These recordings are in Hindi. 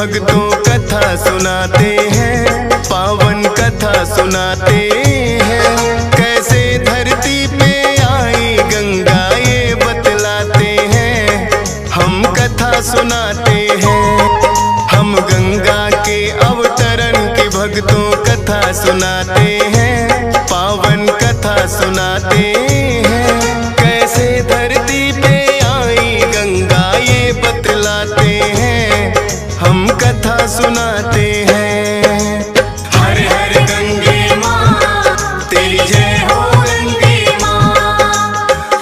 भक्तों कथा सुनाते हैं, पावन कथा सुनाते हैं। कैसे धरती पे आई गंगा ये बतलाते हैं, हम कथा सुनाते हैं। हम गंगा के अवतरण की भक्तों कथा सुनाते हैं, पावन कथा सुनाते हैं। कैसे धरती पे आई गंगा ये बतलाते हैं, हम कथा सुनाते हैं। हर हर गंगे माँ तेरी जय हो गंगे माँ,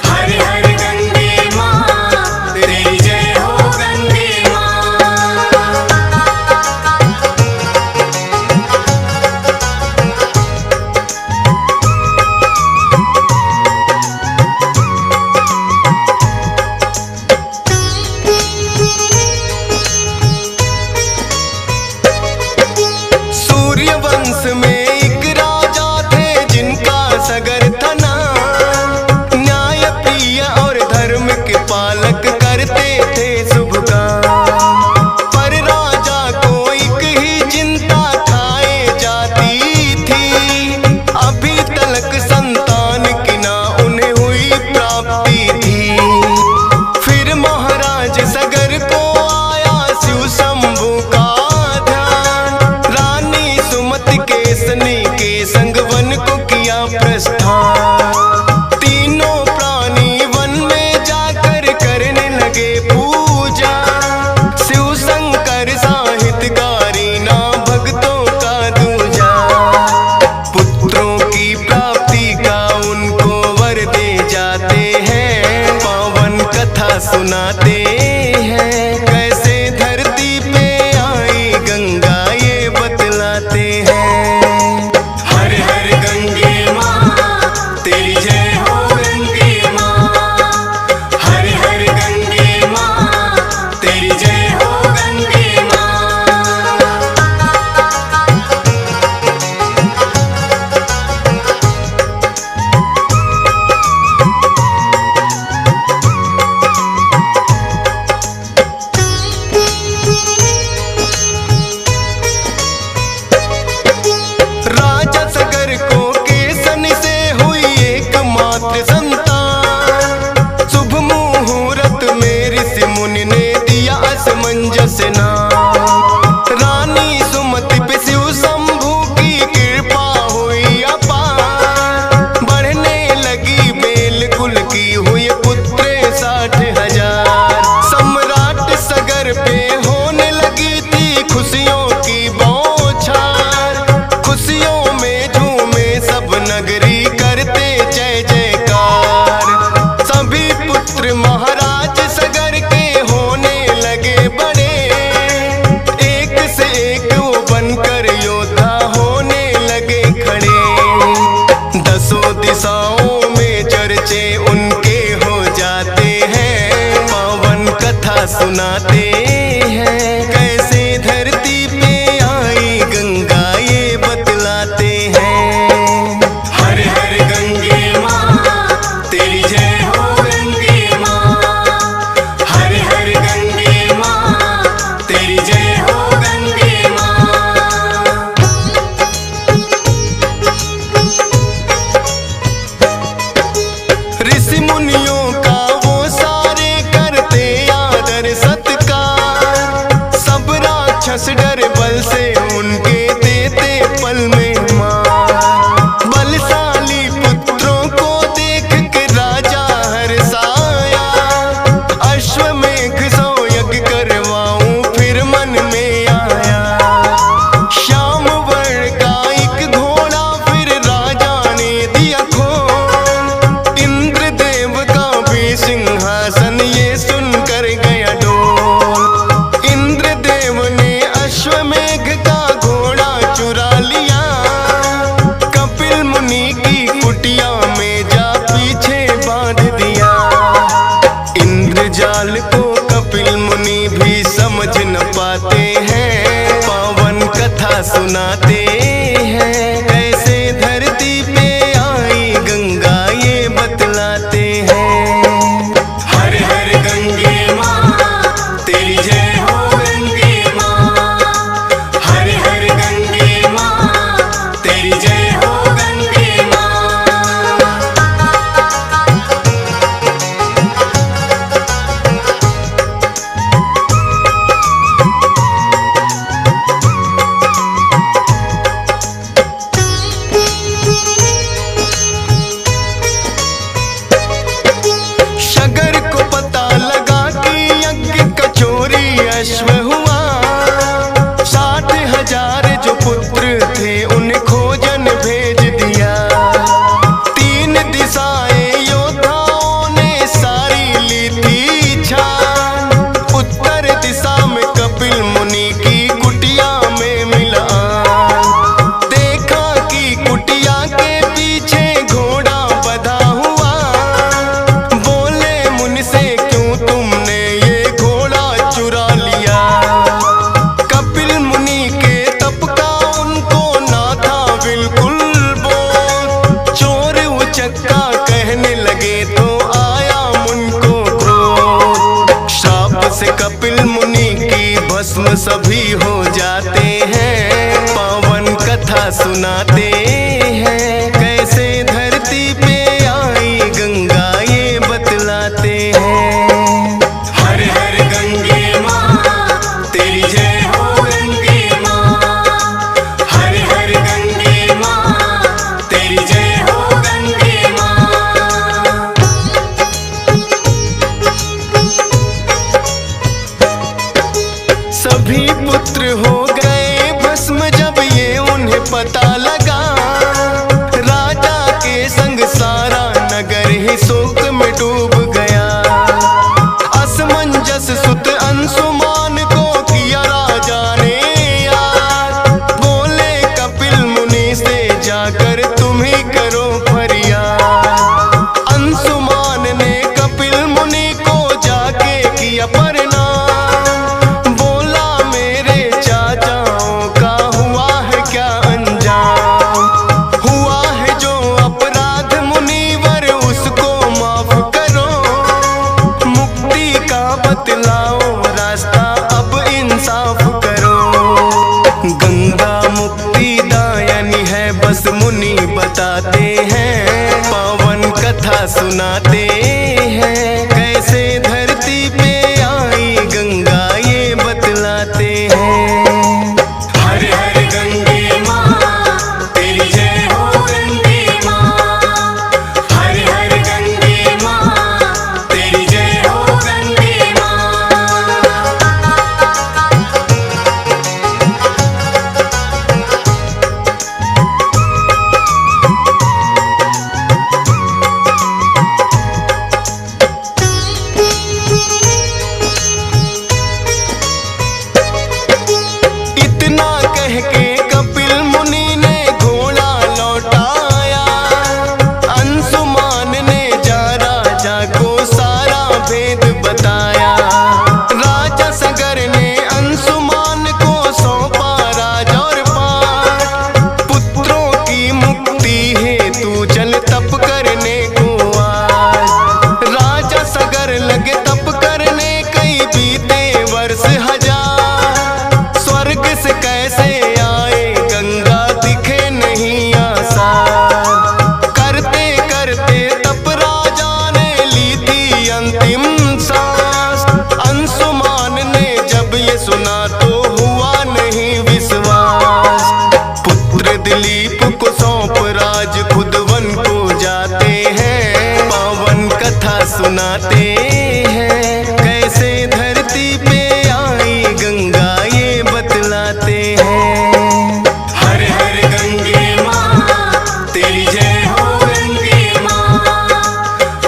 हर हर गंगे माँ तेरी जय हो गंगे माँ। सूर्यवंश में एक राजा थे जिनका सगर था नाम, न्याय प्रिय और धर्म के पालक करते थे शुभ काम। पर राजा को एक ही चिंता खाए जाती थी, अभी तलक संतान की ना उन्हें हुई प्राप्ति थी। फिर महाराज सगर को आया शिव शंभू का ध्यान, रानी सुमति केसनी के संग वन को किया प्रस्थान। तीनों प्राणी वन में जाकर करने लगे पूजा, शिव शंकर साहित्यकारी ना भक्तों का दूजा। पुत्रों की प्राप्ति का उनको वर दे जाते हैं, पावन कथा सुनाते हैं। कैसे धरती पे आई गंगा ये बतलाते हैं। हर हर गंगे माँ तेरी जय हो गंगे माँ, हर हर गंगे माँ तेरी जय हो गंगे माँ। राजा सगर को केसन से हुई एकमात्र संतान, शुभ मुहूर्त में ऋषि मुनि ने दिया असमंजस नाम। रानी सुमति पे शिव शंभू की कृपा हुई अपार, बढ़ने लगी बेल कुल की हुई पुत्र 60,000। सम्राट सगर पे होने लगी थी खुशियों की बौछार, खुशियों में झूमे सब नगरी करते जय जयकार। सभी पुत्र महाराज सगर के होने लगे बड़े, एक से एक वो बनकर योद्धा होने लगे खड़े। दसों दिशाओं में चर्चे उनके हो जाते हैं, पावन कथा सुनाते हैं। कैसे धरती पे आई गंगा ये बतलाते हैं। हर हर गंगे माँ तेरी जय हो गंगे माँ, हर हर गंगे माँ तेरी जय हो गंगे माँ। ऋषि मुनियों का वो सारे करते आदर सत्कार, सब राक्षस डर बल से उनके देते पल में मार। बलशाली पुत्रों को देख के राजा हर्षाया, अश्वमेघ सौ यज्ञ करवाऊं फिर मन में आया। श्याम वर्ण का एक घोड़ा फिर राजा ने दिया खोल, इंद्रदेव का भी सिंहासन ये सुनकर गया डोल। इंद्रदेव ने अश्वमेघ का घोड़ा चुरा लिया, कपिल मुनि की कुटिया में जा पीछे बांध दिया। इंद्रजाल को कपिल मुनि भी समझ न पाते हैं, पावन कथा सुनाते हैं। कैसे धरती पे आई गंगा ये बतलाते हैं। हर हर गंगे माँ तेरी जय हो गंगे माँ, भस्म सभी हो जाते हैं, पावन कथा सुनाते हैं। कैसे धरती पे आई गंगा ये बतलाते हैं। हर हर गंगे माँ तेरी जय हो गंगे माँ, हर हर गंगे माँ तेरी जय हो गंगे माँ। सभी पुत्र हो गए भस्म जब ये उन्हें पता लगा, राजा के संग सारा नगर ही शोक में डूब गया। असमंजस सुत अंशुमान को किया राजा ने याद, बोले कपिल मुनि से जाकर तुम ही करो फरियाद। अंशुमान ने कपिल मुनि को जाके किया प्रणाम, बोला मेरे चाचाओं का हुआ है क्या अंजाम। हुआ है जो अपराध मुनिवर उसको माफ करो, मुक्ति का बतलाओ रास्ता अब इंसाफ करो। गंगा मुक्ति दायनी है बस मुनि बताते हैं, पावन कथा सुनाते हैं। कैसे धरती पे आई गंगा ये बतलाते हैं। हर हर गंगे माँ तेरी जय हो गंगे माँ, हर हर गंगे माँ तेरी जय हो गंगे माँ। इतना कह के कपिल मुनि ने घोड़ा लौटाया, अंशुमान ने जा राजा को सारा भेद बताया। राजा सगर ने अंशुमान को सौंपा राज और पाठ, पुत्रों की मुक्ति हेतु चल तप करने को आज। राजा सगर लगे तप करने कई बीते वर्ष हजार, स्वर्ग से कैसे आए गंगा दिखे नहीं आसार। करते करते तप राजा ने ली थी अंतिम सांस, अंशुमान ने जब ये सुना तो हुआ नहीं विश्वास। पुत्र दिलीप को सौंप राज खुद वन को जाते हैं, पावन कथा सुनाते हैं। कैसे धरती पे आई गंगा ये बतलाते हैं। हर हर गंगे माँ तेरी जय हो गंगे माँ,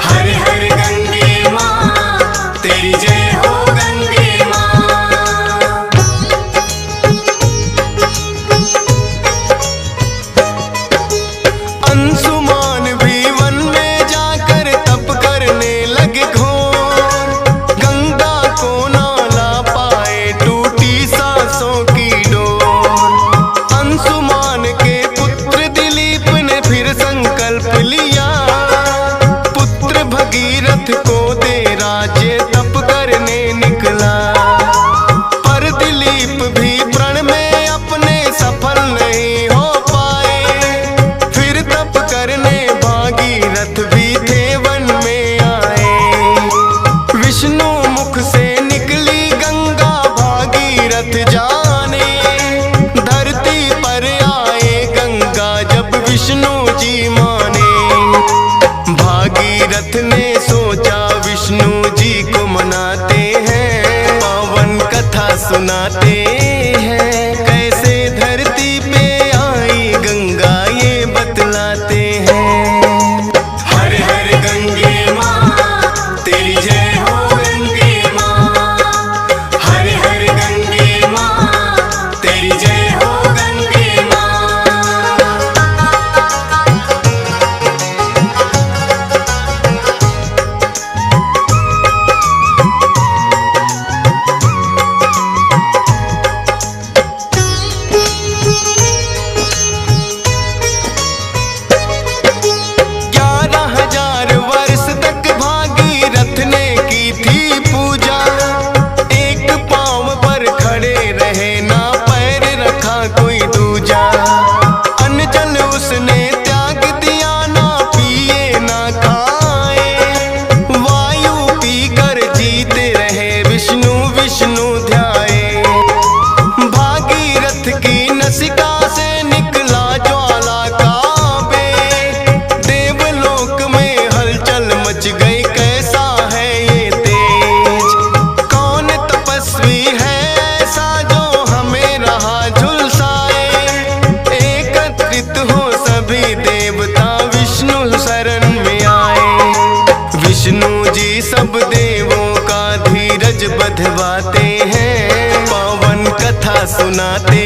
हर हर गंगे माँ तेरी जय हो गंगे माँ। अंशुमान भी वन में जाकर तप करने लगे घोर, विष्णु जी सब देवों का धीरज बंधवाते हैं, पावन कथा सुनाते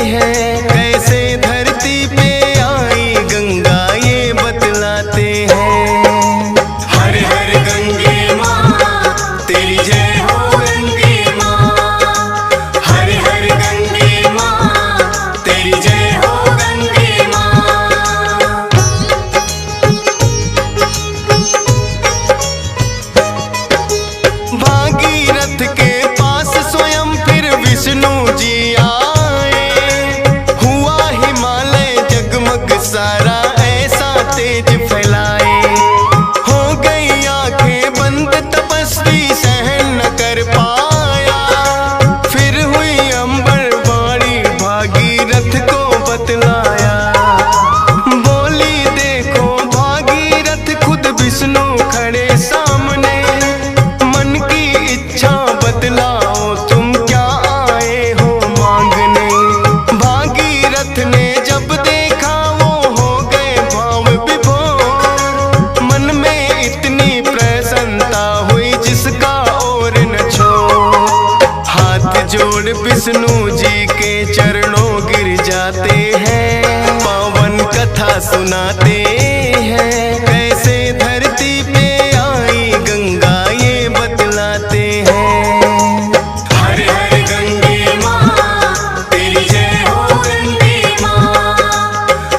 हैं। कैसे धरती पे आई गंगा ये बतलाते हैं। हर हर गंगे माँ तेरी जय हो गंगे माँ, हर हर गंगे माँ तेरी जय हो गंगे माँ। भागीरथ के पास स्वयं फिर विष्णु जी आए, हुआ हिमालय जगमग सारा ऐसा तेज फैलाए। हो गई आंखें बंद तपस्वी सहन न कर पाया, फिर हुई अंबर वाणी भागीरथ को बतलाया। बोली देखो भागीरथ खुद विष्णु खड़े सामने, मन की इच्छा बतलाओ तुम क्या आए हो मांगने। भागीरथ ने जब देखा वो हो गए भाव विभोर, मन में इतनी प्रसन्नता हुई जिसका और न छोड़। हाथ जोड़ विष्णु जी के चरणों गिर जाते हैं, पावन कथा सुनाते हैं। कैसे धरती पे आई गंगा ये बतलाते हैं। हर हर गंगे माँ तेरी जय हो गंगे माँ,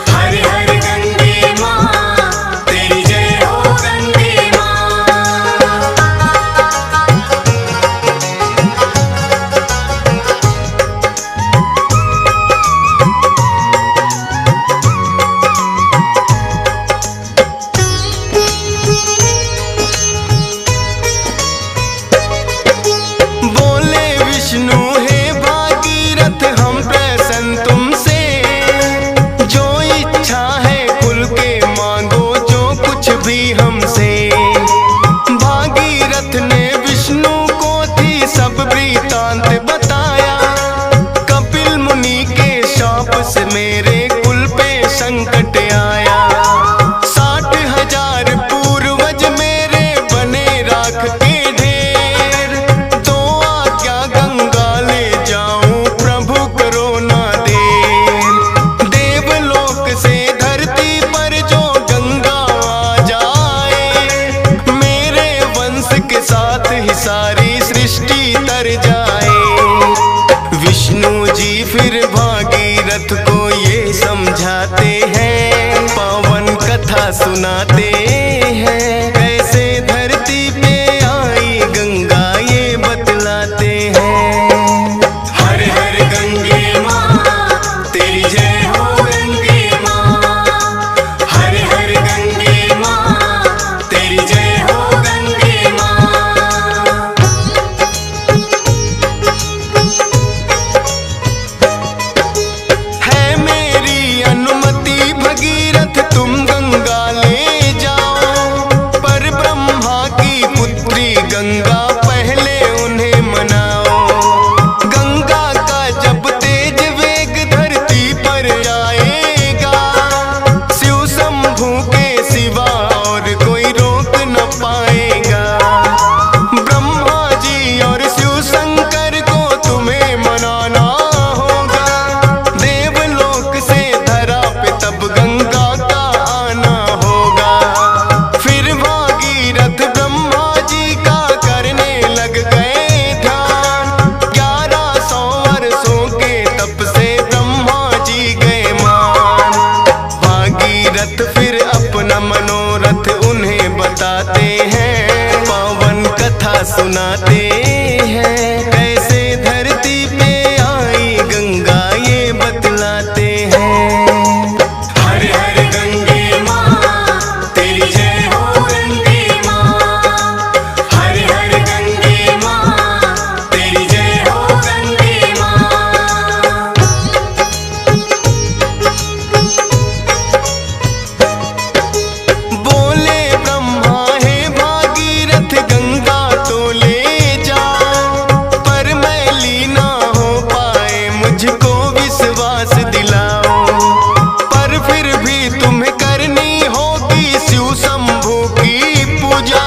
हर हर गंगे माँ तेरी जय हो गंगे माँ। बोले विष्णु हे भागीरथ हम प्रसन्न तुमसे, जो इच्छा है खुल के मांगो जो कुछ भी हमसे। भागीरथ ने विष्णु को थी सब वृतांत बताया, कपिल मुनि के शाप से मेरे कुल पे संकट आया। 60,000 पूर्वज मेरे बने राख के ढेर, तो आज्ञा गंगा ले जाऊं प्रभु करो ना देर। देवलोक से धरती पर जो गंगा आ जाए, मेरे वंश के साथ ही सारी सृष्टि तर जाए। विष्णु जी फिर भागीरथ को ये समझाते हैं, पावन कथा सुनाते हैं। कैसे धरती पे आई गंगा ये बतलाते हैं। हर हर गंगे माँ तेरी जय हो गंगे माँ, हर हर गंगे माँ तेरी जय हो गंगे माँ। है मेरी अनुमति भगीरथ तुम गंगा ले जाओ, पर ब्रह्मा की पुत्री गंगा पहले उन्हें मनाओ। गंगा का जब तेज वेग धरती पर आएगा, शिव शंभू के सिवा और कोई रोक न पाएगा। ब्रह्मा जी और शिव शंकर को तुम्हें मनाना होगा, देवलोक से धरा पे तब गंगा का आना होगा। फिर भागीरथ ब्रह्मा जी का करने लग गए ध्यान, 1100 वर्षों के तप से ब्रह्मा जी गए मान। भागीरथ फिर अपना मनोरथ उन्हें बताते हैं, पावन कथा सुनाते हैं। कैसे धरती पे आई गंगा ये बतलाते हैं। हर हर गंगे माँ तेरी जय हो गंगे माँ, हर हर गंगे माँ तेरी जय हो गंगे माँ। बोले ब्रह्मा हे भागीरथ गंगा तो ले जाओ, पर मैं लीना हो पाए मुझको विश्वास दिलाओ। पर फिर भी तुम्हें करनी होगी शिव शंभू की पूजा,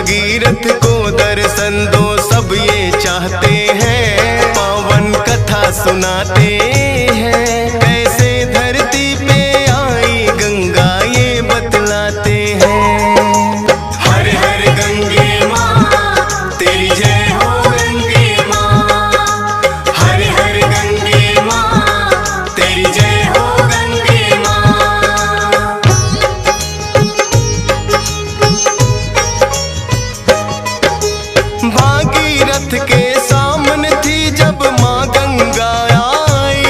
भगीरथ को दर्शन दो सब ये चाहते हैं, पावन कथा सुनाते हैं। कैसे धरती पे आई गंगा ये बतलाते हैं। हर हर गंगे माँ तेरी जय हो गंगे माँ, हर हर गंगे माँ तेरी जय हो गंगे माँ। भागीरथ के सामने थी जब माँ गंगा आई,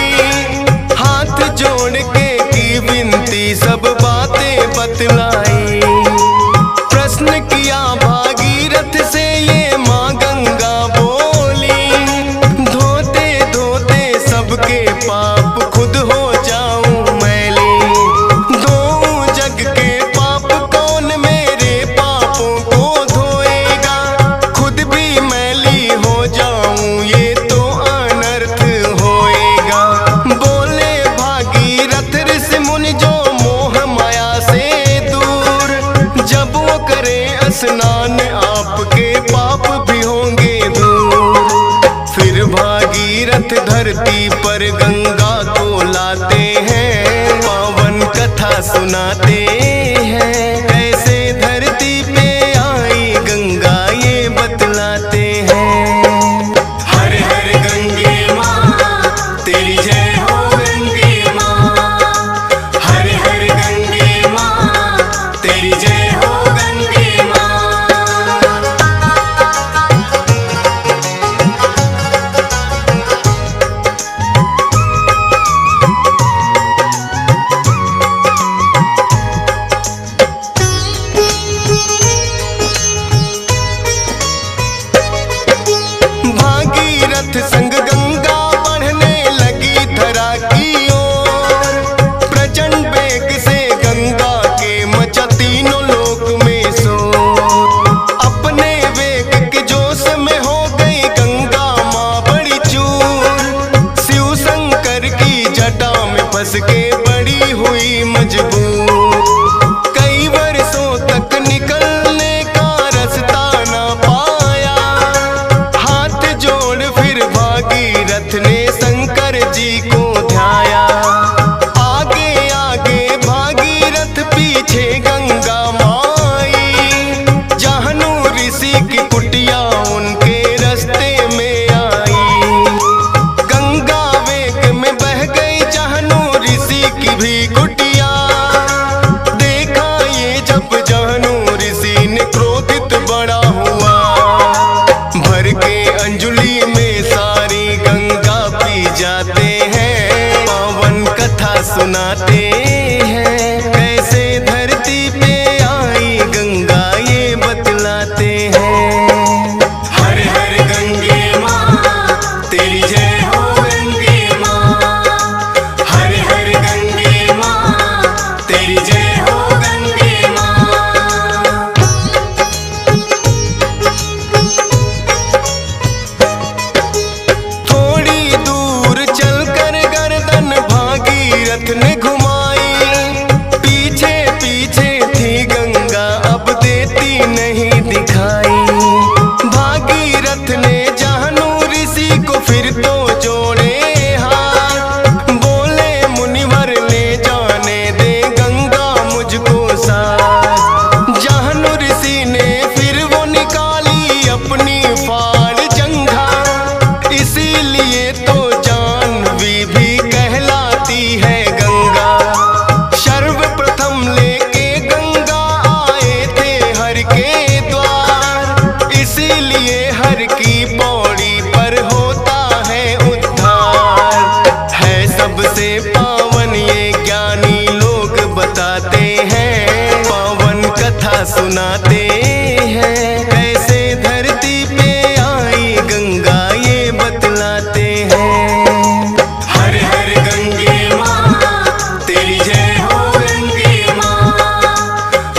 हाथ जोड़ के की विनती सब बातें बतलाई। प्रश्न किया भागीरथ से ये माँ गंगा बोली, धोते धोते सबके पाप खुद हो जाऊं मैली। दो जग के पाप कौन मेरे पापों को धोएगा, खुद भी मैली हो जाऊं ये तो अनर्थ होएगा। बोले भागीरथ ऋषि मुनि जो मोह माया से दूर, जब वो करे स्नान आपके पाप भी होंगे दूर। फिर भागीरथ धरती पर गंगा को लाते हैं, पावन कथा सुनाते हैं। कैसे धरती पे आई गंगा ये बतलाते हैं। हर हर गंगे माँ तेरी जय हो गंगे माँ, हर हर गंगे माँ तेरी जय हो गंगे माँ। भागीरथ संग गंगा बढ़ने लगी धरा की ओर, प्रचंड वेग से गंगा के मचा तीनों लोक में शोर। अपने वेग के जोश में हो गई गंगा माँ बड़ी चूर, शिव शंकर की जटा में फंस के बड़ी हुई मजबूर। कई वर्षों तक निकलने का रास्ता ना पाया, हाथ जोड़ फिर भागीरथ ने शंकर जी को ध्याया। आगे आगे भागीरथ पीछे गंगा माई, जाहनु ऋषि की कुटिया उनके रास्ते में आई। गंगा वेग में बह गई जाहनु ऋषि की भी कुटिया, देखा ये जब जाहनु ऋषि ने क्रोधित बड़ा हुआ। भर के अंजलि में सारी गंगा पी जाते हैं, पावन कथा सुनाते हैं। कैसे धरती पे आई गंगा ये बतलाते हैं। हर हर गंगे माँ तेरी जय हो गंगे माँ, हर हर गंगे माँ तेरी जय हो गंगे माँ। थोड़ी दूर चलकर गर्दन भागीरथ ने घुमाई, पीछे पीछे थी गंगा अब देती नहीं दिखाई। भागीरथ ने जाहनु ऋषि को फिर तो जोड़े हाथ, बोले मुनिवर ले जाने दे गंगा मुझको साथ। जाहनु ऋषि ने फिर वो निकाली अपनी फाड़ जंघा, इसीलिए तो जानवी भी कहलाती है गंगा। सर्वप्रथम लेके गंगा आए थे हर के द्वार, इसीलिए हर की पौड़ी पर होता है उद्धार। है सबसे पावन ये ज्ञानी लोग बताते हैं, पावन कथा सुनाते हैं। कैसे धरती पे आई गंगा ये बतलाते हैं। हर हर गंगे माँ तेरी जय हो गंगे माँ,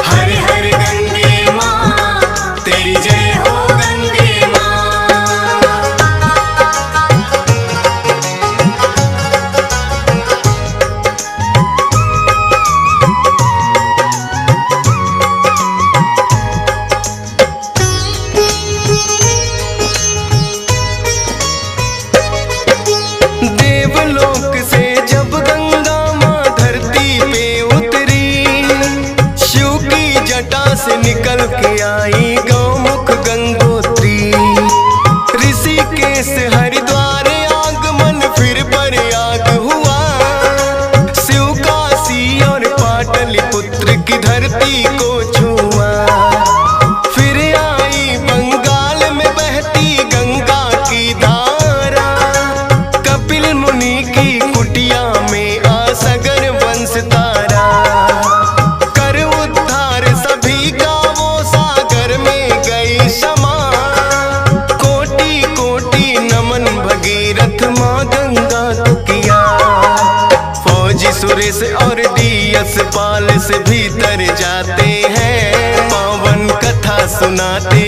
हर हर गंगे माँ तेरी जय हो गंगे माँ। की धरती को छुआ। फिर आई बंगाल में बहती गंगा की धारा, कपिल मुनि की कुटिया में आसगर वंश तारा। कर उद्धार सभी का वो सागर में गई क्षमा, कोटि कोटि नमन भगीरथ माँ गंगा को किया। फौजी सुरेश और डीएस पाल से भीतर जाते हैं, पावन कथा सुनाते